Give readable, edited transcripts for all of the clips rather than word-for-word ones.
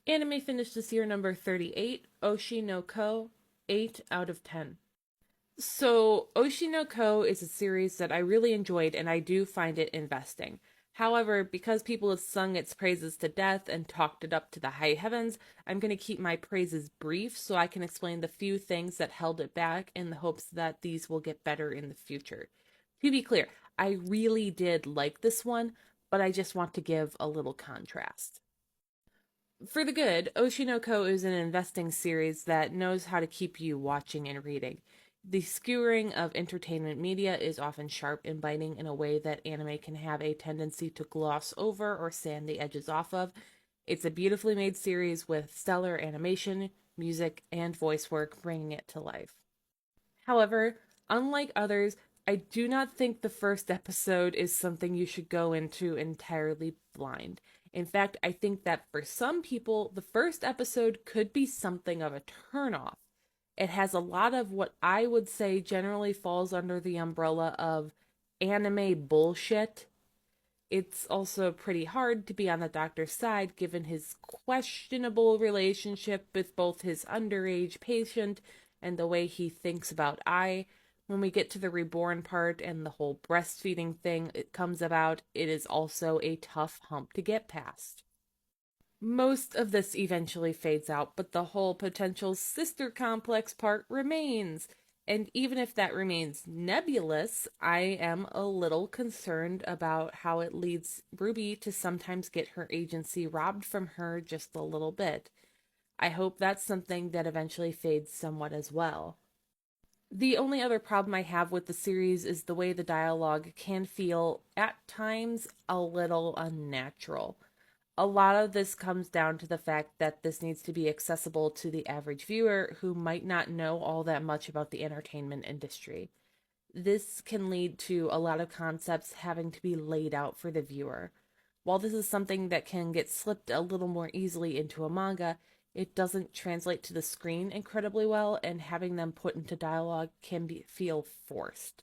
Anime finished this year number 38, Oshi no Ko, 8 out of 10. So, Oshi no Ko is a series that I really enjoyed and I do find it investing. However, because people have sung its praises to death and talked it up to the high heavens, I'm going to keep my praises brief so I can explain the few things that held it back in the hopes that these will get better in the future. To be clear, I really did like this one, but I just want to give a little contrast. For the good, Oshinoko is an investing series that knows how to keep you watching and reading. The skewering of entertainment media is often sharp and biting in a way that anime can have a tendency to gloss over or sand the edges off of. It's a beautifully made series with stellar animation, music, and voice work bringing it to life. However, unlike others, I do not think the first episode is something you should go into entirely blind. In fact, I think that for some people, the first episode could be something of a turnoff. It has a lot of what I would say generally falls under the umbrella of anime bullshit. It's also pretty hard to be on the doctor's side given his questionable relationship with both his underage patient and the way he thinks about I. When we get to the reborn part and the whole breastfeeding thing it comes about, it is also a tough hump to get past. Most of this eventually fades out, but the whole potential sister complex part remains. And even if that remains nebulous, I am a little concerned about how it leads Ruby to sometimes get her agency robbed from her just a little bit. I hope that's something that eventually fades somewhat as well. The only other problem I have with the series is the way the dialogue can feel, at times, a little unnatural. A lot of this comes down to the fact that this needs to be accessible to the average viewer who might not know all that much about the entertainment industry. This can lead to a lot of concepts having to be laid out for the viewer. While this is something that can get slipped a little more easily into a manga, it doesn't translate to the screen incredibly well, and having them put into dialogue can feel forced.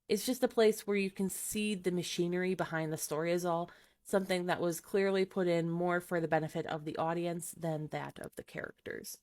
It's just a place where you can see the machinery behind the story is all, something that was clearly put in more for the benefit of the audience than that of the characters.